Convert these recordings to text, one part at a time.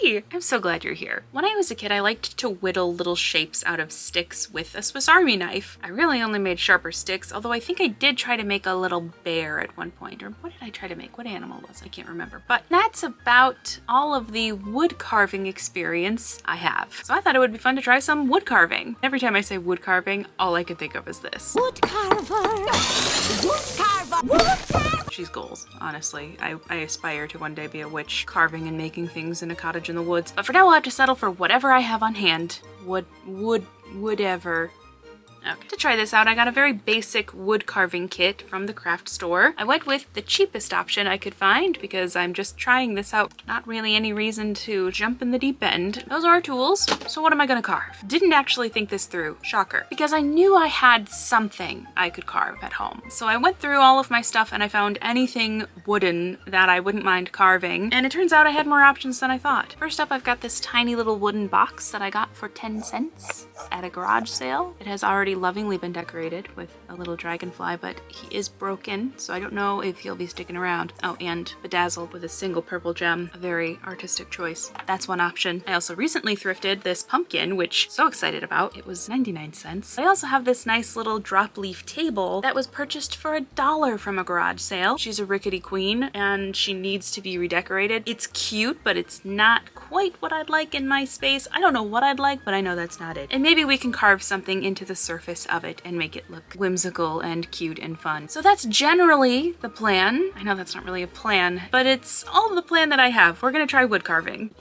Hey! I'm so glad you're here. When I was a kid, I liked to whittle little shapes out of sticks with a Swiss Army knife. I really only made sharper sticks, although I think I did try to make a little bear at one point. Or what did I try to make? What animal was it? I can't remember. But that's about all of the wood carving experience I have. So I thought it would be fun to try some wood carving. Every time I say wood carving, all I could think of is this. Wood carver! Wood carver! Wood carver! She's goals, honestly. I aspire to one day be a witch, carving and making things in a cottage in the woods. But for now, we'll have to settle for whatever I have on hand. Whatever. Okay. To try this out, I got a very basic wood carving kit from the craft store. I went with the cheapest option I could find because I'm just trying this out. Not really any reason to jump in the deep end. Those are our tools, so what am I gonna carve? Didn't actually think this through, shocker, because I knew I had something I could carve at home. So I went through all of my stuff and I found anything wooden that I wouldn't mind carving, and it turns out I had more options than I thought. First up, I've got this tiny little wooden box that I got for 10 cents at a garage sale. It has already lovingly been decorated with a little dragonfly, but he is broken, so I don't know if he'll be sticking around. Oh, and bedazzled with a single purple gem. A very artistic choice. That's one option. I also recently thrifted this pumpkin, which I'm so excited about. It was 99 cents. I also have this nice little drop leaf table that was purchased for $1 from a garage sale. She's a rickety queen, and she needs to be redecorated. It's cute, but it's not quite what I'd like in my space. I don't know what I'd like, but I know that's not it. And maybe we can carve something into the surface of it and make it look whimsical and cute and fun. So that's generally the plan. I know that's not really a plan, but it's all the plan that I have. We're gonna try wood carving.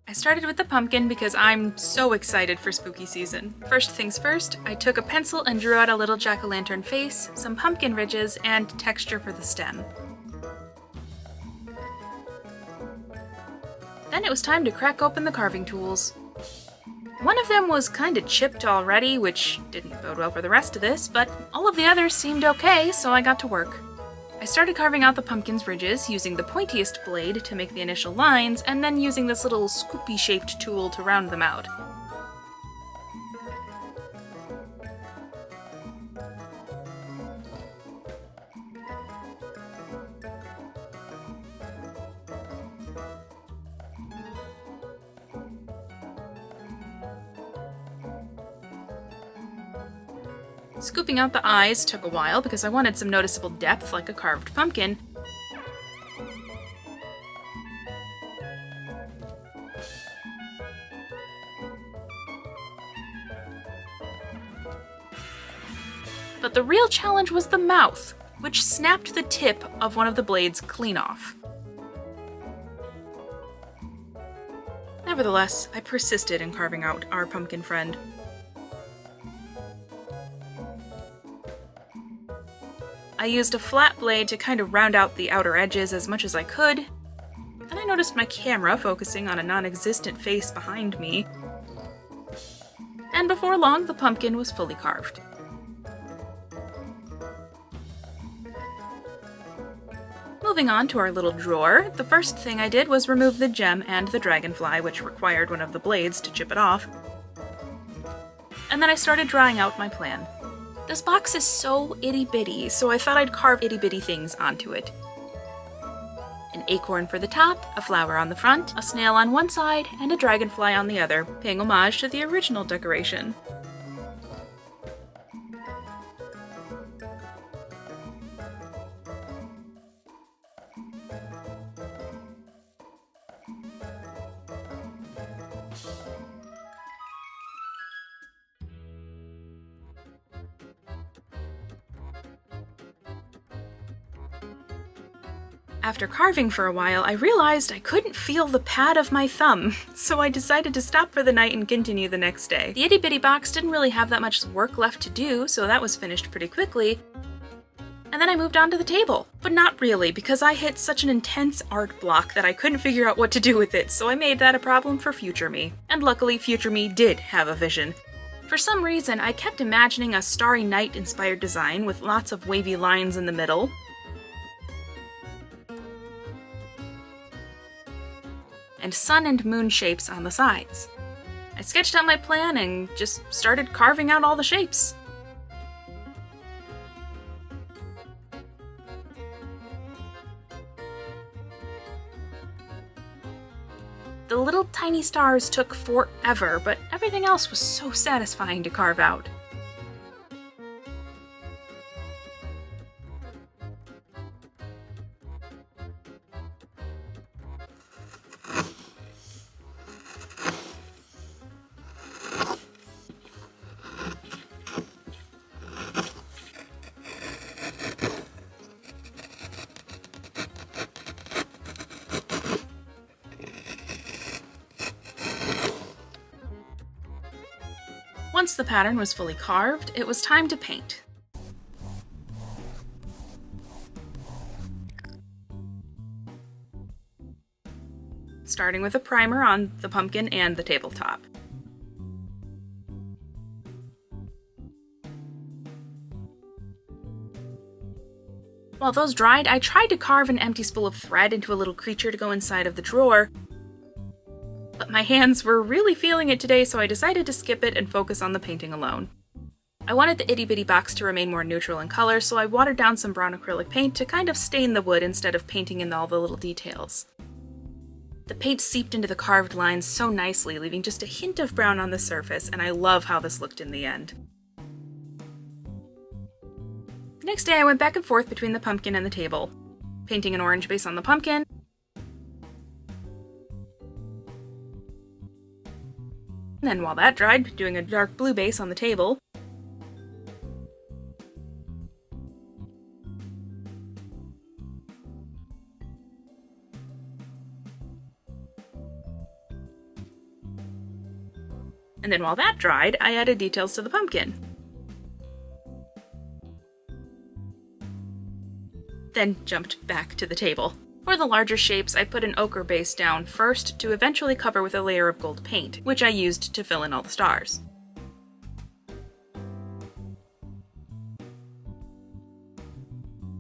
I started with the pumpkin because I'm so excited for spooky season. First things first, I took a pencil and drew out a little jack-o'-lantern face, some pumpkin ridges, and texture for the stem. Then it was time to crack open the carving tools. One of them was kinda chipped already, which didn't bode well for the rest of this, but all of the others seemed okay, so I got to work. I started carving out the pumpkin's ridges using the pointiest blade to make the initial lines, and then using this little scoopy-shaped tool to round them out. Scooping out the eyes took a while because I wanted some noticeable depth like a carved pumpkin. But the real challenge was the mouth, which snapped the tip of one of the blades clean off. Nevertheless, I persisted in carving out our pumpkin friend. I used a flat blade to kind of round out the outer edges as much as I could. Then I noticed my camera focusing on a non-existent face behind me. And before long, the pumpkin was fully carved. Moving on to our little drawer, the first thing I did was remove the gem and the dragonfly, which required one of the blades to chip it off. And then I started drawing out my plan. This box is so itty-bitty, so I thought I'd carve itty-bitty things onto it. An acorn for the top, a flower on the front, a snail on one side, and a dragonfly on the other, paying homage to the original decoration. After carving for a while, I realized I couldn't feel the pad of my thumb, so I decided to stop for the night and continue the next day. The itty-bitty box didn't really have that much work left to do, so that was finished pretty quickly. And then I moved on to the table. But not really, because I hit such an intense art block that I couldn't figure out what to do with it, so I made that a problem for future me. And luckily, future me did have a vision. For some reason, I kept imagining a Starry Night-inspired design with lots of wavy lines in the middle, and sun and moon shapes on the sides. I sketched out my plan and just started carving out all the shapes. The little tiny stars took forever, but everything else was so satisfying to carve out. Once the pattern was fully carved, it was time to paint. Starting with a primer on the pumpkin and the tabletop. While those dried, I tried to carve an empty spool of thread into a little creature to go inside of the drawer, but my hands were really feeling it today, so I decided to skip it and focus on the painting alone. I wanted the itty bitty box to remain more neutral in color, so I watered down some brown acrylic paint to kind of stain the wood instead of painting in all the little details. The paint seeped into the carved lines so nicely, leaving just a hint of brown on the surface, and I love how this looked in the end. The next day I went back and forth between the pumpkin and the table, painting an orange base on the pumpkin, and then while that dried, doing a dark blue base on the table. And then while that dried, I added details to the pumpkin. Then jumped back to the table. For the larger shapes, I put an ochre base down first to eventually cover with a layer of gold paint, which I used to fill in all the stars.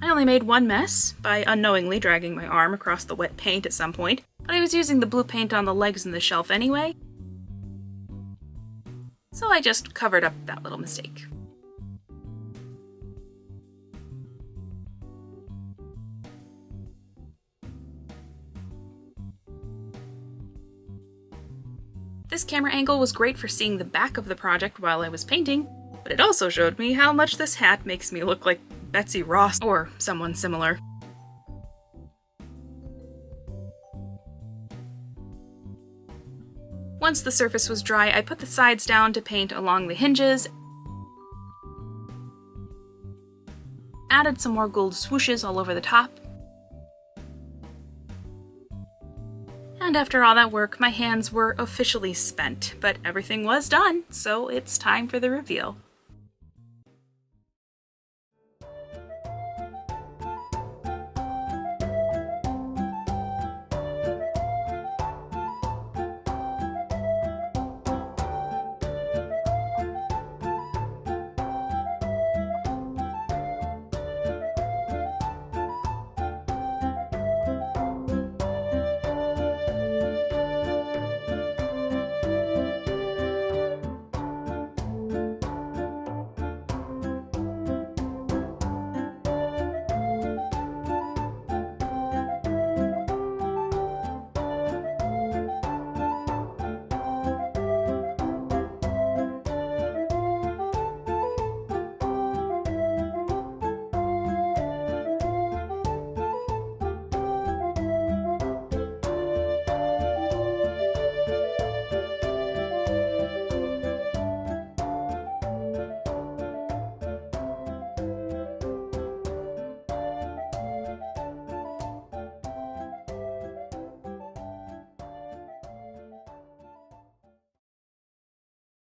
I only made one mess by unknowingly dragging my arm across the wet paint at some point, but I was using the blue paint on the legs and the shelf anyway, so I just covered up that little mistake. This camera angle was great for seeing the back of the project while I was painting, but it also showed me how much this hat makes me look like Betsy Ross or someone similar. Once the surface was dry, I put the sides down to paint along the hinges, added some more gold swooshes all over the top, and after all that work, my hands were officially spent, but everything was done, so it's time for the reveal.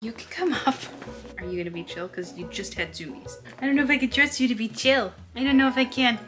You can come up. Are you gonna be chill? Because you just had zoomies. I don't know if I can trust you to be chill. I don't know if I can.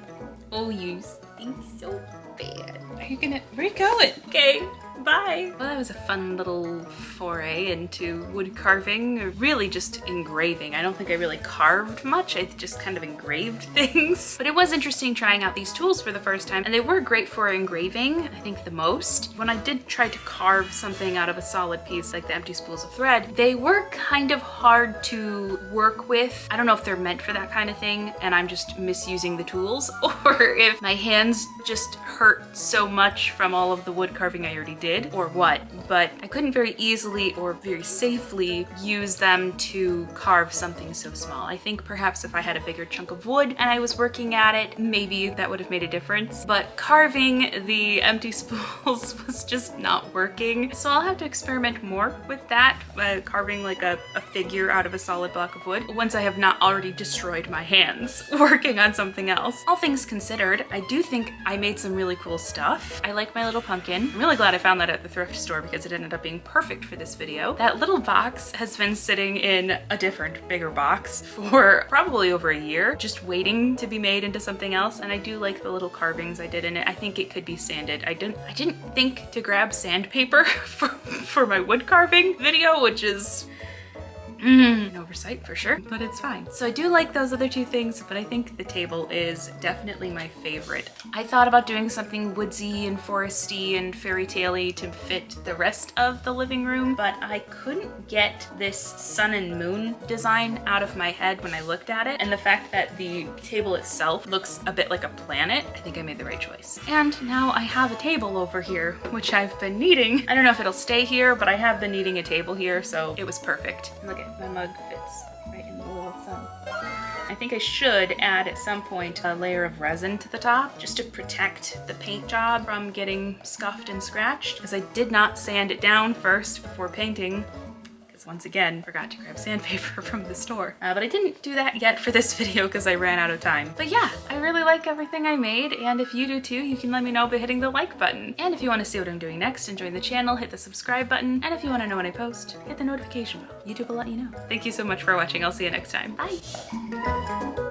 Oh, you stink so bad. Are you gonna, where are you going? Okay, bye. Well, that was a fun little foray into wood carving, or really just engraving. I don't think I really carved much. I just kind of engraved things. But it was interesting trying out these tools for the first time, and they were great for engraving, I think the most. When I did try to carve something out of a solid piece, like the empty spools of thread, they were kind of hard to work with. I don't know if they're meant for that kind of thing, and I'm just misusing the tools, or if my hands just hurt so much from all of the wood carving I already did. did or what, but I couldn't very easily or very safely use them to carve something so small. I think perhaps if I had a bigger chunk of wood and I was working at it, maybe that would have made a difference. But carving the empty spools was just not working. So I'll have to experiment more with that, carving like a figure out of a solid block of wood, once I have not already destroyed my hands working on something else. All things considered, I do think I made some really cool stuff. I like my little pumpkin. I'm really glad I found that at the thrift store because it ended up being perfect for this video. That little box has been sitting in a different, bigger box for probably over a year, just waiting to be made into something else. And I do like the little carvings I did in it. I think it could be sanded. I didn't think to grab sandpaper for my wood carving video, which is an oversight for sure, but it's fine. So I do like those other two things, but I think the table is definitely my favorite. I thought about doing something woodsy and foresty and fairy tale-y to fit the rest of the living room, but I couldn't get this sun and moon design out of my head when I looked at it. And the fact that the table itself looks a bit like a planet, I think I made the right choice. And now I have a table over here, which I've been needing. I don't know if it'll stay here, but I have been needing a table here, so it was perfect. Look at my mug fits right in the little sun. I think I should add at some point a layer of resin to the top just to protect the paint job from getting scuffed and scratched, because I did not sand it down first before painting. Once again, forgot to grab sandpaper from the store. But I didn't do that yet for this video because I ran out of time. But yeah, I really like everything I made, and if you do too, you can let me know by hitting the like button. And if you want to see what I'm doing next and join the channel, hit the subscribe button. And if you want to know when I post, hit the notification bell. YouTube will let you know. Thank you so much for watching. I'll see you next time. Bye!